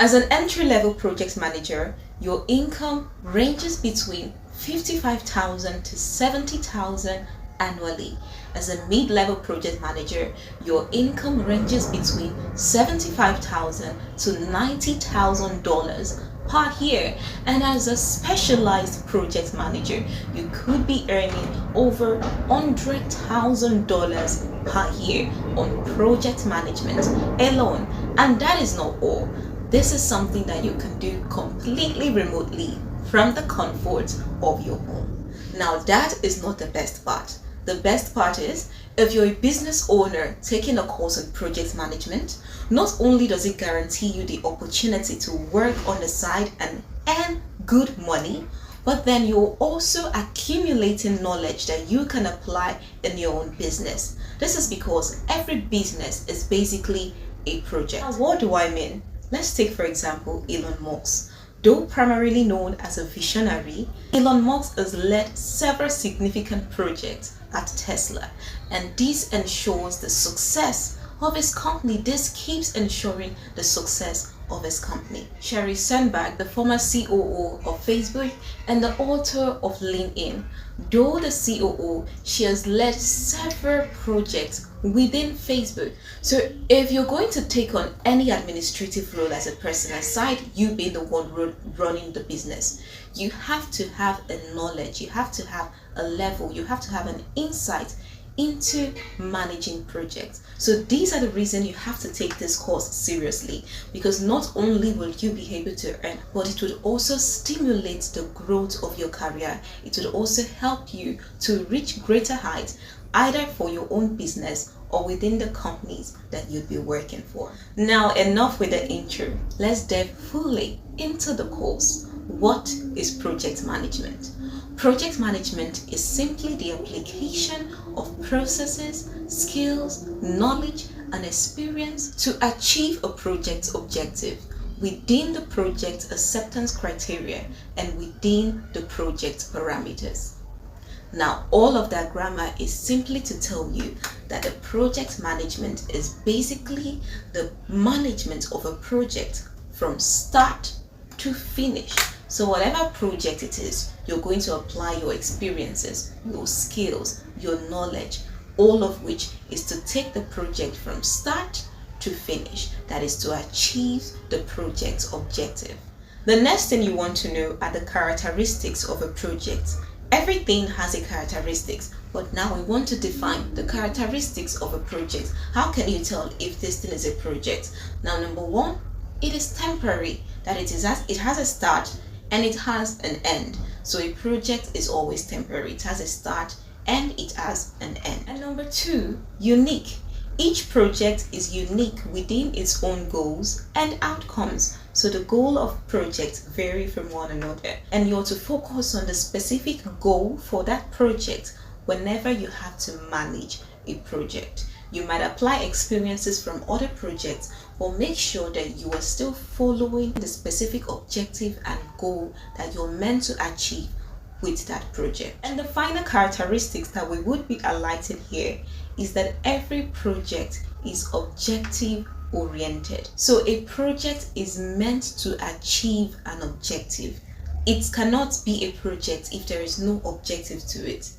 As an entry-level project manager, your income ranges between 55,000 to 70,000 annually. As a mid-level project manager, your income ranges between $75,000 to $90,000 per year. And as a specialized project manager, you could be earning over $100,000 per year on project management alone. And that is not all. This is something that you can do completely remotely from the comfort of your home. Now that is not the best part. The best part is, if you're a business owner taking a course on project management, not only does it guarantee you the opportunity to work on the side and earn good money, but then you're also accumulating knowledge that you can apply in your own business. This is because every business is basically a project. Now, what do I mean? Let's take, for example, Elon Musk. Though primarily known as a visionary, Elon Musk has led several significant projects at Tesla, and this ensures the success of his company. This keeps ensuring the success of his company. Sheryl Sandberg, the former COO of Facebook and the author of LinkedIn, though the COO, she has led several projects within Facebook. So if you're going to take on any administrative role as a person, aside you being the one running the business, you have to have a knowledge, you have to have a level, you have to have an insight into managing projects. So these are the reasons you have to take this course seriously, because not only will you be able to earn, but it would also stimulate the growth of your career. It would also help you to reach greater heights, either for your own business or within the companies that you'd be working for. Now, enough with the intro. Let's dive fully into the course. What is project management? Project management is simply the application of processes, skills, knowledge, and experience to achieve a project's objective within the project acceptance criteria and within the project parameters. Now, all of that grammar is simply to tell you that the project management is basically the management of a project from start to finish. So whatever project it is, you're going to apply your experiences, your skills, your knowledge, all of which is to take the project from start to finish. That is to achieve the project's objective. The next thing you want to know are the characteristics of a project. Everything has a characteristics, but now we want to define the characteristics of a project. How can you tell if this thing is a project? Now, number one, it is temporary. That it has a start and it has an end. So a project is always temporary. It has a start and it has an end. And number two, unique. Each project is unique within its own goals and outcomes. So the goal of projects vary from one another, and you're to focus on the specific goal for that project whenever you have to manage a project. You might apply experiences from other projects, but make sure that you are still following the specific objective and goal that you're meant to achieve with that project. And the final characteristics that we would be highlighting here is that every project is objective oriented. So a project is meant to achieve an objective. It cannot be a project if there is no objective to it.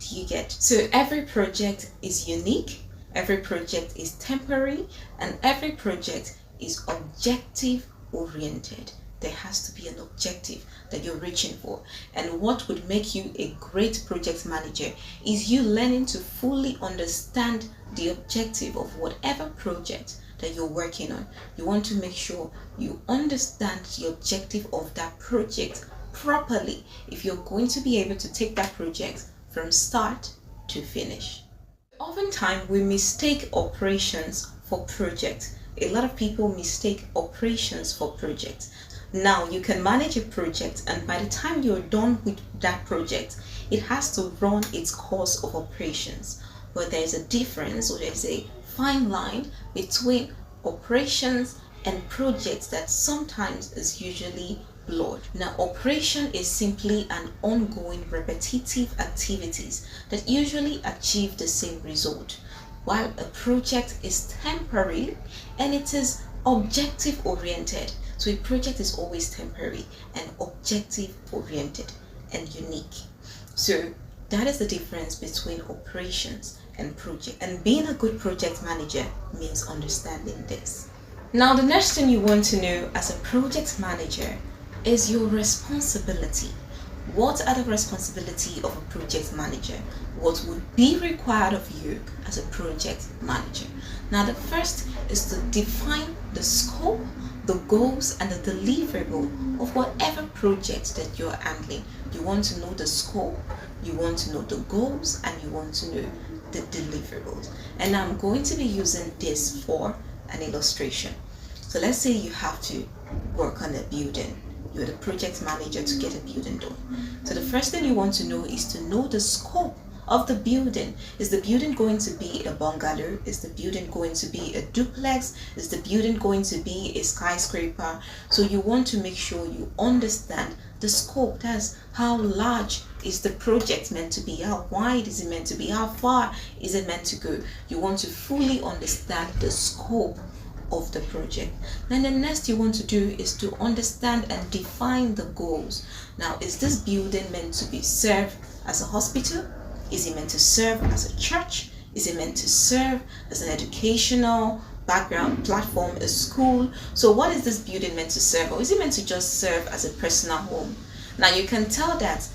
Do you get? So every project is unique, every project is temporary, and every project is objective oriented. There has to be an objective that you're reaching for. And what would make you a great project manager is you learning to fully understand the objective of whatever project that you're working on. You want to make sure you understand the objective of that project properly if you're going to be able to take that project from start to finish. Oftentimes we mistake operations for projects. A lot of people mistake operations for projects. Now you can manage a project, and by the time you're done with that project, it has to run its course of operations. But there's a difference, or there's a fine line between operations and projects that sometimes is usually blurred. Now, operation is simply an ongoing repetitive activities that usually achieve the same result, while a project is temporary and it is objective oriented. So a project is always temporary and objective oriented and unique. So that is the difference between operations and project. And being a good project manager means understanding this. Now, the next thing you want to know as a project manager is your responsibility. What are the responsibility of a project manager? What would be required of you as a project manager? Now, the first is to define the scope, the goals, and the deliverable of whatever project that you're handling. You want to know the scope, you want to know the goals, and you want to know the deliverables. And I'm going to be using this for an illustration. So let's say you have to work on a building. You're the project manager to get a building done. So the first thing you want to know is to know the scope of the building. Is the building going to be a bungalow? Is the building going to be a duplex? Is the building going to be a skyscraper? So you want to make sure you understand the scope. That's how large is the project meant to be? How wide is it meant to be? How far is it meant to go? You want to fully understand the scope of the project. Then the next you want to do is to understand and define the goals. Now, is this building meant to be served as a hospital? Is it meant to serve as a church? Is it meant to serve as an educational background platform, a school? So what is this building meant to serve? Or is it meant to just serve as a personal home? Now you can tell that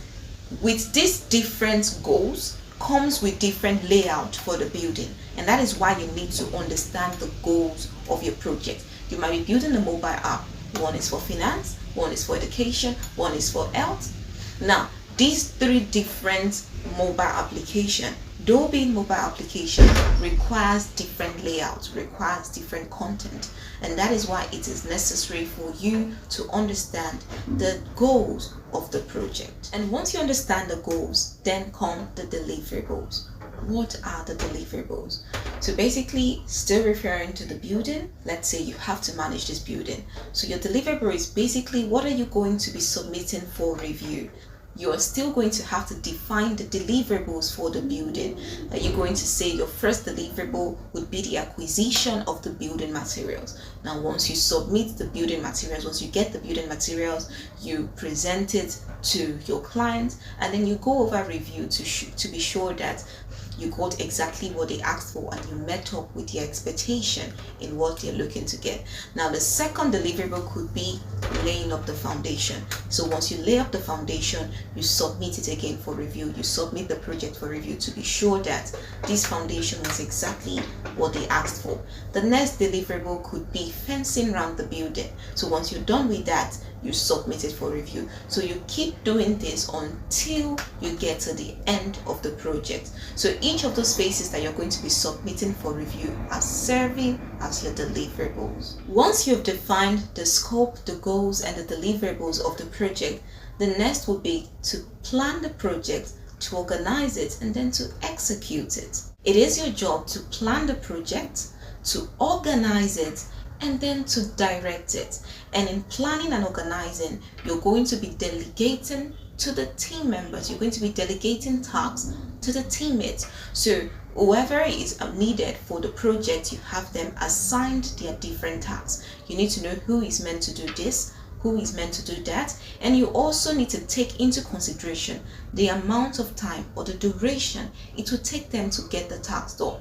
with these different goals comes with different layout for the building, and that is why you need to understand the goals of your project. You might be building a mobile app. One is for finance, one is for education, one is for health. Now these three different mobile application, though being mobile application, requires different layouts, requires different content, and that is why it is necessary for you to understand the goals of the project. And once you understand the goals, then come the deliverables. What are the deliverables? So basically, still referring to the building, let's say you have to manage this building. So your deliverable is basically what are you going to be submitting for review. You are still going to have to define the deliverables for the building. You're going to say your first deliverable would be the acquisition of the building materials. Now, once you submit the building materials, once you get the building materials, you present it to your client, and then you go over review to be sure that you got exactly what they asked for and you met up with their expectation in what they're looking to get. Now, the second deliverable could be laying up the foundation. So once you lay up the foundation, you submit it again for review. You submit the project for review to be sure that this foundation was exactly what they asked for. The next deliverable could be fencing around the building. So once you're done with that, you submit it for review. So you keep doing this until you get to the end of the project. So each of those phases that you're going to be submitting for review are serving as your deliverables. Once you've defined the scope, the goals, and the deliverables of the project, the next will be to plan the project, to organize it, and then to execute it. It is your job to plan the project, to organize it, and then to direct it. And in planning and organizing, you're going to be delegating to the team members. You're going to be delegating tasks to the teammates. So whoever is needed for the project, you have them assigned their different tasks. You need to know who is meant to do this, who is meant to do that, and you also need to take into consideration the amount of time or the duration it will take them to get the task done.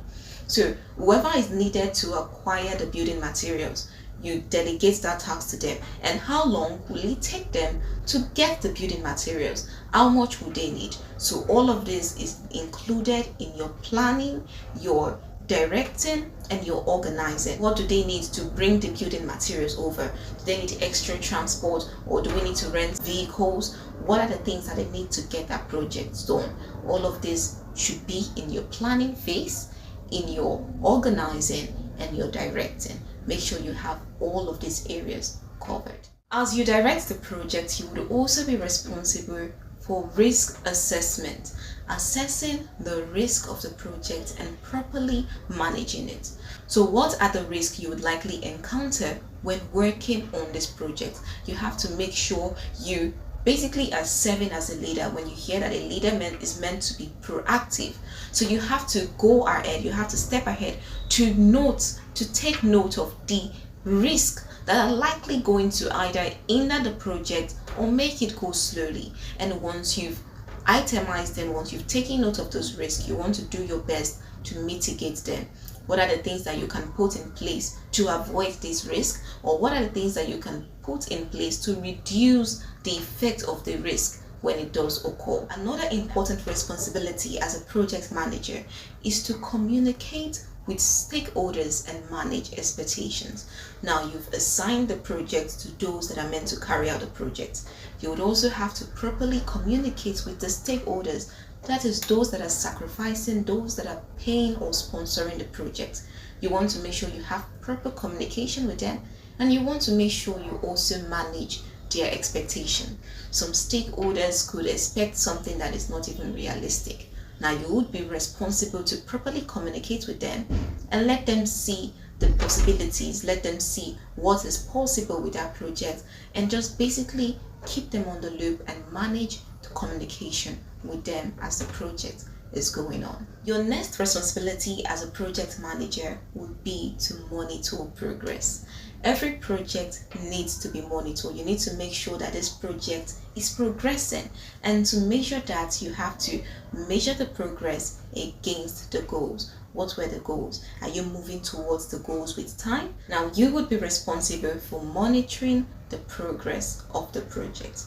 So whoever is needed to acquire the building materials, you delegate that task to them. And how long will it take them to get the building materials? How much will they need? So all of this is included in your planning, your directing, and your organizing. What do they need to bring the building materials over? Do they need extra transport, or do we need to rent vehicles? What are the things that they need to get that project done? All of this should be in your planning phase, in your organizing, and your directing. Make sure you have all of these areas covered. As you direct the project, you would also be responsible for risk assessment, assessing the risk of the project and properly managing it. So what are the risks you would likely encounter when working on this project? You have to make sure you basically are serving as a leader. When you hear that a leader is meant to be proactive, so you have to go ahead, you have to step ahead to take note of the risk that are likely going to either hinder the project or make it go slowly. And once you've itemized them, once you've taken note of those risks, you want to do your best to mitigate them. What are the things that you can put in place to avoid this risk, or what are the things that you can put in place to reduce the effect of the risk when it does occur? Another important responsibility as a project manager is to communicate with stakeholders and manage expectations. Now, you've assigned the project to those that are meant to carry out the project. You would also have to properly communicate with the stakeholders, that is, those that are sacrificing, those that are paying or sponsoring the project. You want to make sure you have proper communication with them, and you want to make sure you also manage their expectation. Some stakeholders could expect something that is not even realistic. Now, you would be responsible to properly communicate with them and let them see the possibilities, let them see what is possible with that project, and just basically keep them on the loop and manage the communication with them as the project is going on. Your next responsibility as a project manager would be to monitor progress. Every project needs to be monitored. You need to make sure that this project is progressing, and to measure that, you have to measure the progress against the goals. What were the goals? Are you moving towards the goals with time? Now, you would be responsible for monitoring the progress of the project.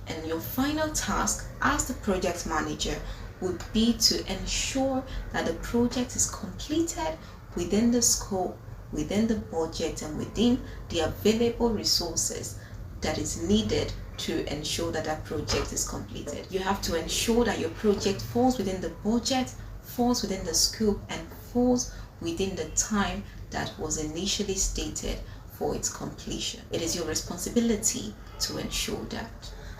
And your final task as the project manager would be to ensure that the project is completed within the scope, within the budget, and within the available resources that is needed to ensure that that project is completed. You have to ensure that your project falls within the budget, falls within the scope, and falls within the time that was initially stated for its completion. It is your responsibility to ensure that.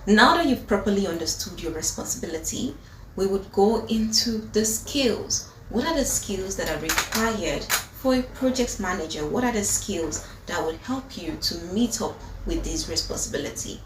Now that you've properly understood your responsibility, we would go into the skills. What are the skills that are required for a project manager? What are the skills that will help you to meet up with this responsibility?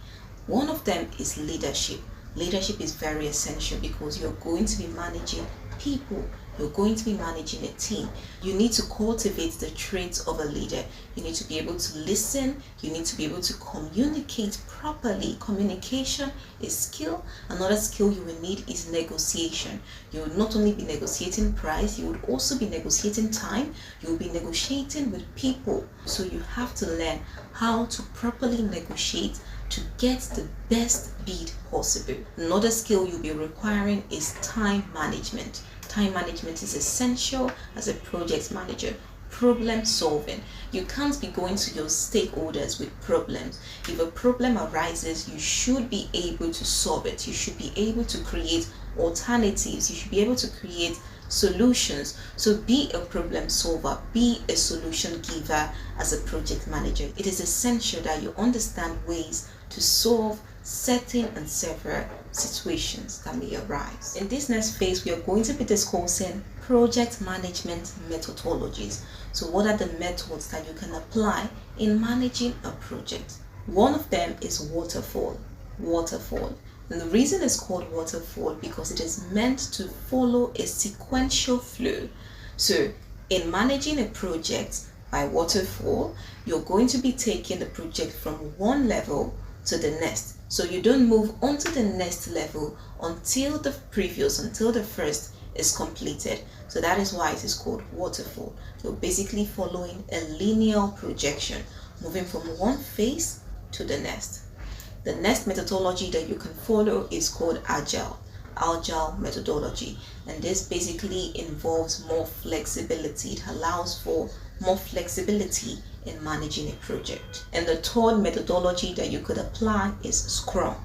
One of them is leadership. Leadership is very essential because you're going to be managing people. You're going to be managing a team. You need to cultivate the traits of a leader. You need to be able to listen. You need to be able to communicate properly. Communication is skill. Another skill you will need is negotiation. You will not only be negotiating price, you would also be negotiating time. You will be negotiating with people. So you have to learn how to properly negotiate to get the best bid possible. Another skill you'll be requiring is time management. Time management is essential as a project manager. Problem solving. You can't be going to your stakeholders with problems. If a problem arises, you should be able to solve it. You should be able to create alternatives. You should be able to create solutions. So be a problem solver, be a solution giver as a project manager. It is essential that you understand ways to solve certain and several situations that may arise. In this next phase, we are going to be discussing project management methodologies. So what are the methods that you can apply in managing a project? One of them is waterfall. And the reason it's called waterfall because it is meant to follow a sequential flow. So in managing a project by waterfall, you're going to be taking the project from one level to the next. So you don't move on to the next level until the first is completed. So that is why it is called waterfall. You're basically following a linear projection, moving from one phase to the next. The next methodology that you can follow is called agile methodology, and this basically involves more flexibility. It allows for more flexibility in managing a project. And the third methodology that you could apply is Scrum.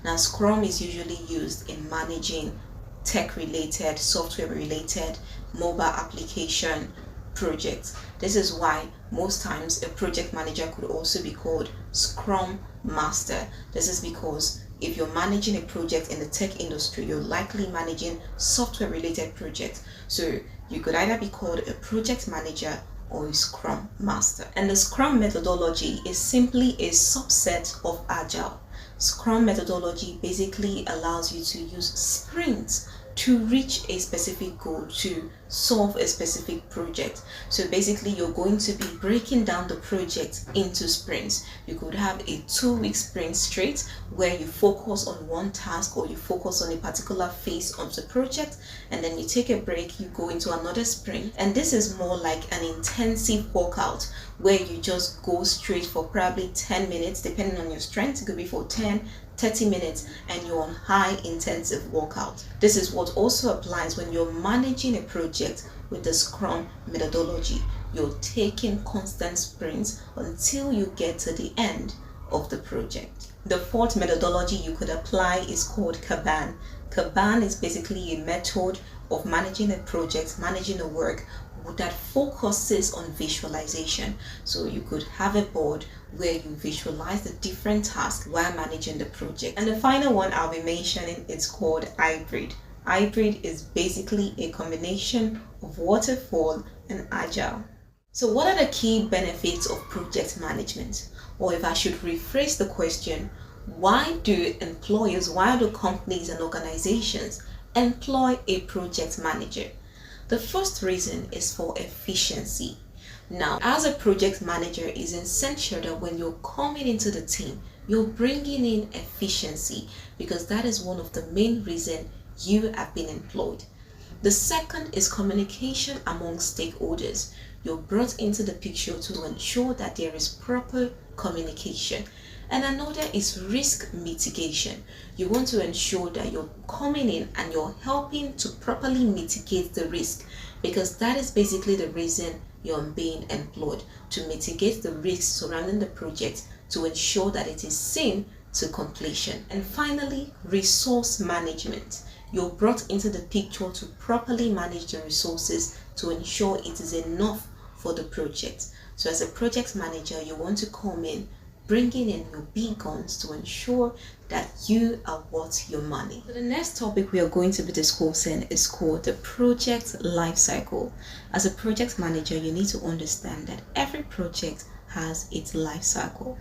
Now, Scrum is usually used in managing tech-related, software-related, mobile application projects. This is why most times a project manager could also be called Scrum Master. This is because if you're managing a project in the tech industry, you're likely managing software-related projects. So you could either be called a project manager or a Scrum Master. And the Scrum methodology is simply a subset of Agile. Scrum methodology basically allows you to use sprints to reach a specific goal, to solve a specific project. So basically you're going to be breaking down the project into sprints. You could have a 2-week sprint straight where you focus on one task or you focus on a particular phase of the project, and then you take a break, you go into another sprint. And this is more like an intensive workout where you just go straight for probably 10 minutes depending on your strength. It could be for 10-30 minutes, and you're on high intensive workout. This is what also applies when you're managing a project with the Scrum methodology. You're taking constant sprints until you get to the end of the project. The fourth methodology you could apply is called Kanban. Kanban is basically a method of managing a project, managing a work that focuses on visualization. So you could have a board where you visualize the different tasks while managing the project. And the final one I'll be mentioning is called hybrid. Hybrid is basically a combination of waterfall and agile. So what are the key benefits of project management? Or if I should rephrase the question, why do companies and organizations employ a project manager? The first reason is for efficiency. Now, as a project manager, it is essential that when you're coming into the team, you're bringing in efficiency, because that is one of the main reasons you have been employed. The second is communication among stakeholders. You're brought into the picture to ensure that there is proper communication. And another is risk mitigation. You want to ensure that you're coming in and you're helping to properly mitigate the risk, because that is basically the reason you're being employed, to mitigate the risks surrounding the project, to ensure that it is seen to completion. And finally, resource management. You're brought into the picture to properly manage the resources to ensure it is enough for the project. So as a project manager, you want to come in bringing in your big guns to ensure that you are worth your money. So the next topic we are going to be discussing is called the project life cycle. As a project manager, you need to understand that every project has its life cycle.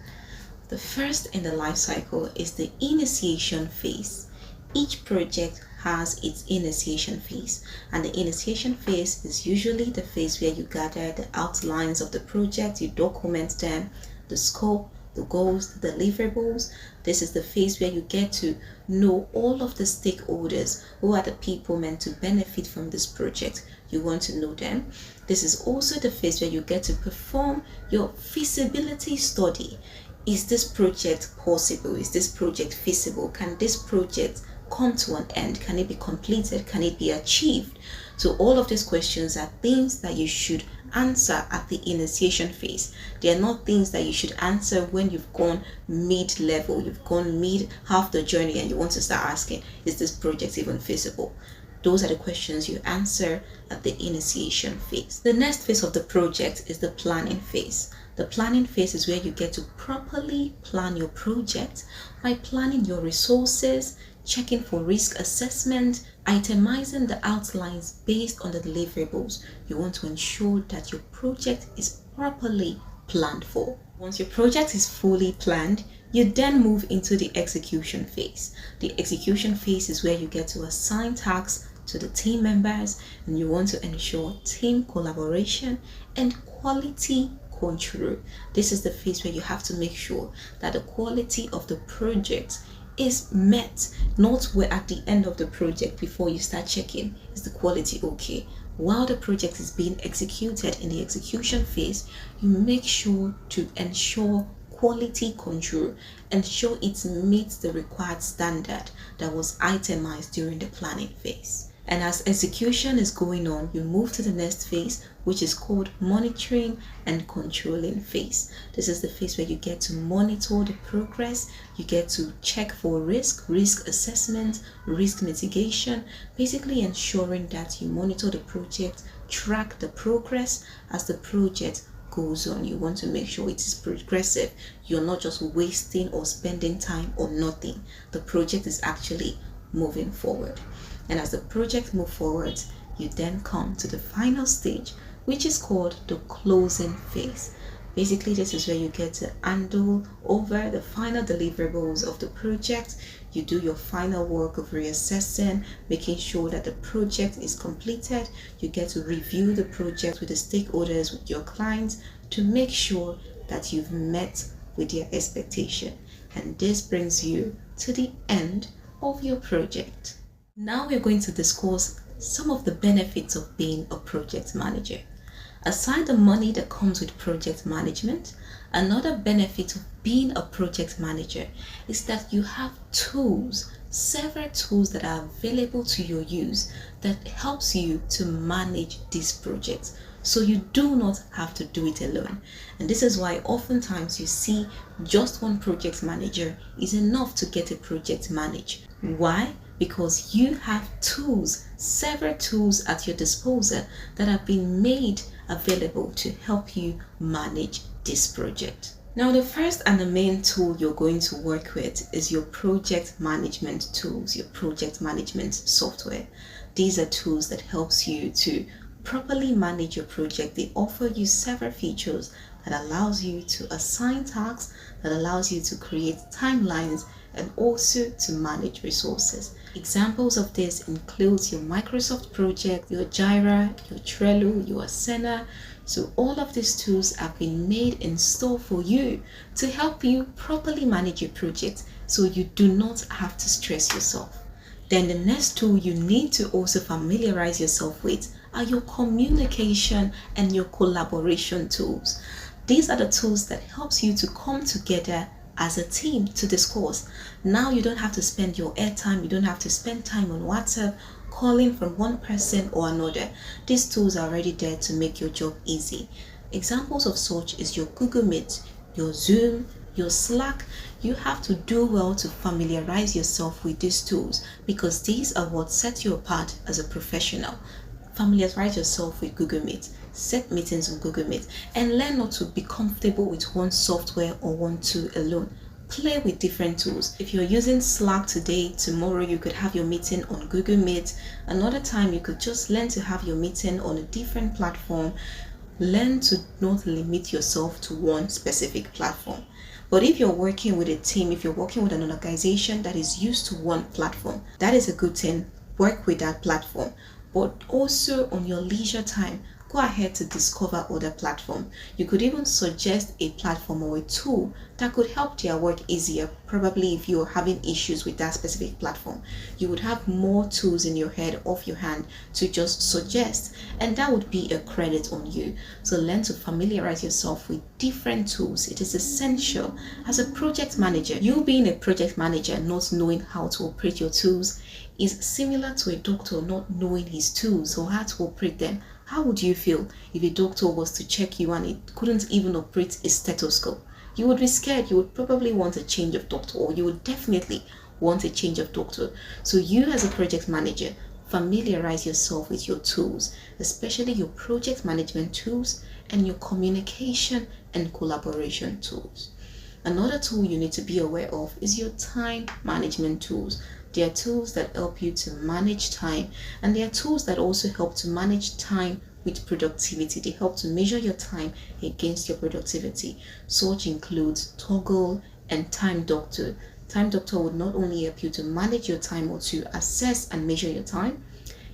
The first in the life cycle is the initiation phase. Each project has its initiation phase, and the initiation phase is usually the phase where you gather the outlines of the project, you document them, the scope, the goals, the deliverables. This is the phase where you get to know all of the stakeholders, who are the people meant to benefit from this project. You want to know them. This is also the phase where you get to perform your feasibility study. Is this project possible? Is this project feasible? Can this project come to an end? Can it be completed? Can it be achieved? So all of these questions are things that you should answer at the initiation phase. They are not things that you should answer when you've gone mid-level, you've gone half the journey, and you want to start asking, is this project even feasible? Those are the questions you answer at the initiation phase. The next phase of the project is the planning phase. The planning phase is where you get to properly plan your project by planning your resources, checking for risk assessment, itemizing the outlines based on the deliverables. You want to ensure that your project is properly planned for. Once your project is fully planned, you then move into the execution phase. The execution phase is where you get to assign tasks to the team members, and you want to ensure team collaboration and quality control. This is the phase where you have to make sure that the quality of the project is met, not where at the end of the project before you start checking, is the quality okay? While the project is being executed in the execution phase, you make sure to ensure quality control, ensure it meets the required standard that was itemized during the planning phase. And as execution is going on, you move to the next phase, which is called monitoring and controlling phase. This is the phase where you get to monitor the progress, you get to check for risk assessment, risk mitigation, basically ensuring that you monitor the project, track the progress as the project goes on. You want to make sure it is progressive. You're not just wasting or spending time on nothing. The project is actually moving forward. And as the project moves forward, you then come to the final stage, which is called the closing phase. Basically, this is where you get to handle over the final deliverables of the project. You do your final work of reassessing, making sure that the project is completed. You get to review the project with the stakeholders, with your clients, to make sure that you've met with their expectation. And this brings you to the end of your project. Now we're going to discuss some of the benefits of being a project manager. Aside the money that comes with project management, another benefit of being a project manager is that you have tools, several tools that are available to your use that helps you to manage these projects. So you do not have to do it alone. And this is why oftentimes you see just one project manager is enough to get a project managed. Why? Because you have tools, several tools at your disposal that have been made available to help you manage this project. Now, the first and the main tool you're going to work with is your project management tools, your project management software. These are tools that helps you to properly manage your project. They offer you several features that allows you to assign tasks, that allows you to create timelines, and also to manage resources. Examples of this includes your Microsoft project, your Jira, your Trello, your Asana. So all of these tools have been made in store for you to help you properly manage your project so you do not have to stress yourself. Then the next tool you need to also familiarize yourself with are your communication and your collaboration tools. These are the tools that helps you to come together as a team to discuss. Now you don't have to spend your airtime, you don't have to spend time on WhatsApp calling from one person or another. These tools are already there to make your job easy. Examples of such is your Google Meet, your Zoom, your Slack. You have to do well to familiarize yourself with these tools because these are what set you apart as a professional. Familiarize yourself with Google Meet, set meetings on Google Meet, and learn not to be comfortable with one software or one tool alone. Play with different tools. If you're using Slack today, tomorrow you could have your meeting on Google Meet. Another time you could just learn to have your meeting on a different platform. Learn to not limit yourself to one specific platform. But if you're working with a team, if you're working with an organization that is used to one platform, that is a good thing. Work with that platform. But also on your leisure time, go ahead to discover other platforms. You could even suggest a platform or a tool that could help their work easier. Probably if you're having issues with that specific platform, you would have more tools in your head, off your hand, to just suggest, and that would be a credit on you. So learn to familiarize yourself with different tools. It is essential as a project manager. You being a project manager, not knowing how to operate your tools is similar to a doctor not knowing his tools or how to operate them. How would you feel if a doctor was to check you and it couldn't even operate a stethoscope? You would be scared. You would probably want a change of doctor, or you would definitely want a change of doctor. So you as a project manager, familiarize yourself with your tools, especially your project management tools and your communication and collaboration tools. Another tool you need to be aware of is your time management tools. There are tools that help you to manage time, and there are tools that also help to manage time with productivity. They help to measure your time against your productivity. Such includes Toggle and Time Doctor. Time Doctor would not only help you to manage your time or to assess and measure your time,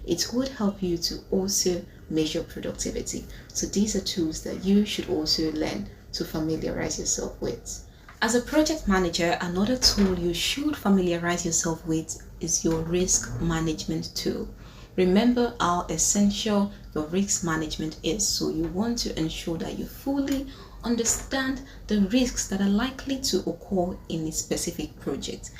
it would help you to also measure productivity. So these are tools that you should also learn to familiarize yourself with. As a project manager, another tool you should familiarize yourself with is your risk management tool. Remember how essential your risk management is, so you want to ensure that you fully understand the risks that are likely to occur in a specific project.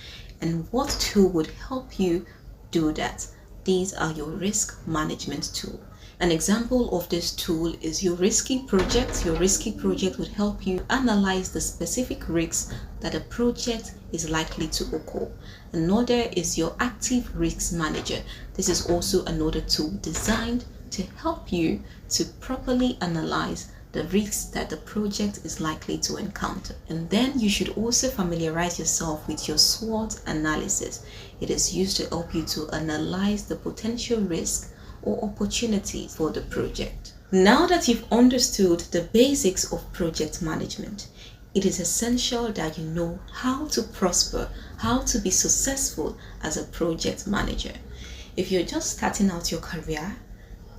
And what tool would help you do that? These are your risk management tool. An example of this tool is your risky project. Your risky project would help you analyze the specific risks that a project is likely to occur. Another is your active risk manager. This is also another tool designed to help you to properly analyze the risks that the project is likely to encounter. And then you should also familiarize yourself with your SWOT analysis. It is used to help you to analyze the potential risk or opportunities for the project. Now that you've understood the basics of project management, it is essential that you know how to prosper, how to be successful as a project manager. If you're just starting out your career,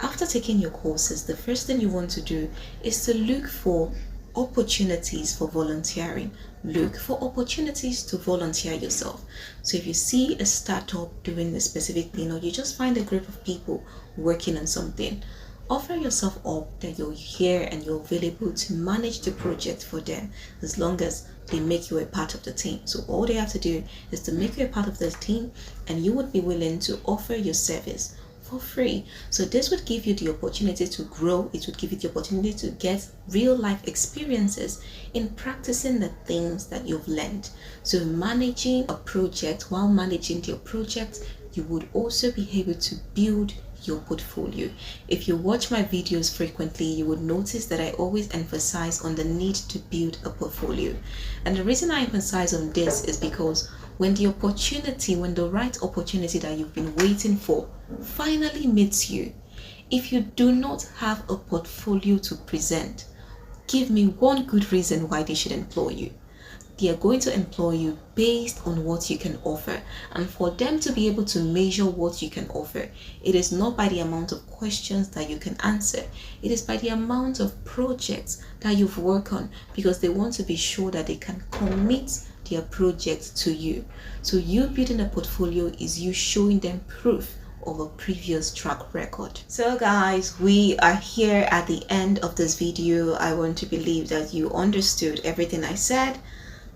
after taking your courses, the first thing you want to do is to look for opportunities for volunteering. Look for opportunities to volunteer yourself. So if you see a startup doing a specific thing, or you just find a group of people working on something, offer yourself up that you're here and you're available to manage the project for them, as long as they make you a part of the team. So all they have to do is to make you a part of the team, and you would be willing to offer your service for free. So this would give you the opportunity to grow. It would give you the opportunity to get real life experiences in practicing the things that you've learned. So managing a project, while managing your project, you would also be able to build your portfolio. If you watch my videos frequently, you would notice that I always emphasize on the need to build a portfolio. And the reason I emphasize on this is because when the right opportunity that you've been waiting for finally meets you, if you do not have a portfolio to present, give me one good reason why they should employ you. They are going to employ you based on what you can offer. And for them to be able to measure what you can offer, it is not by the amount of questions that you can answer. It is by the amount of projects that you've worked on, because they want to be sure that they can commit their project to you. So you building a portfolio is you showing them proof of a previous track record. So guys, we are here at the end of this video. I want to believe that you understood everything I said.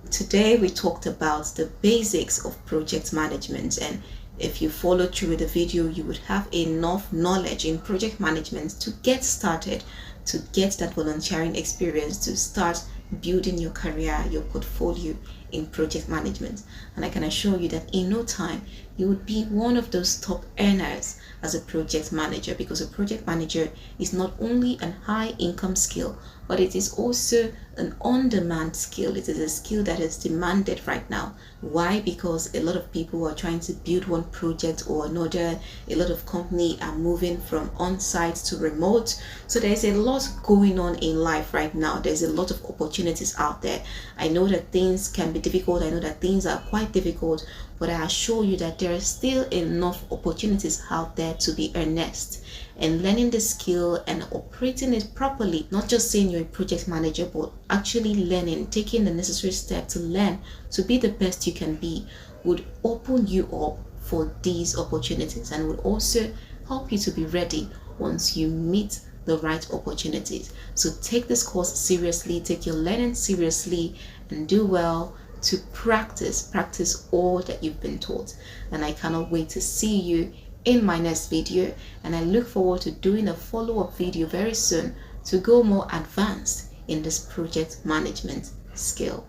Today we talked about the basics of project management, and if you follow through with the video, you would have enough knowledge in project management to get started, to get that volunteering experience, to start building your career, your portfolio in project management. And I can assure you that in no time you would be one of those top earners as a project manager, because a project manager is not only a high income skill, but it is also an on-demand skill. It is a skill that is demanded right now. Why? Because a lot of people are trying to build one project or another. A lot of companies are moving from on-site to remote. So there's a lot going on in life right now. There's a lot of opportunities out there. I know that things can be difficult. I know that things are quite difficult, but I assure you that there are still enough opportunities out there to be earnest and learning the skill and operating it properly. Not just saying you're a project manager, but actually learning, taking the necessary step to learn to be the best you can be, would open you up for these opportunities, and would also help you to be ready once you meet the right opportunities. So take this course seriously, take your learning seriously, and do well to practice all that you've been taught. And I cannot wait to see you in my next video, and I look forward to doing a follow-up video very soon to go more advanced in this project management skill.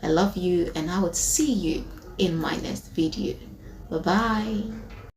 I love you, and I would see you in my next video. Bye bye.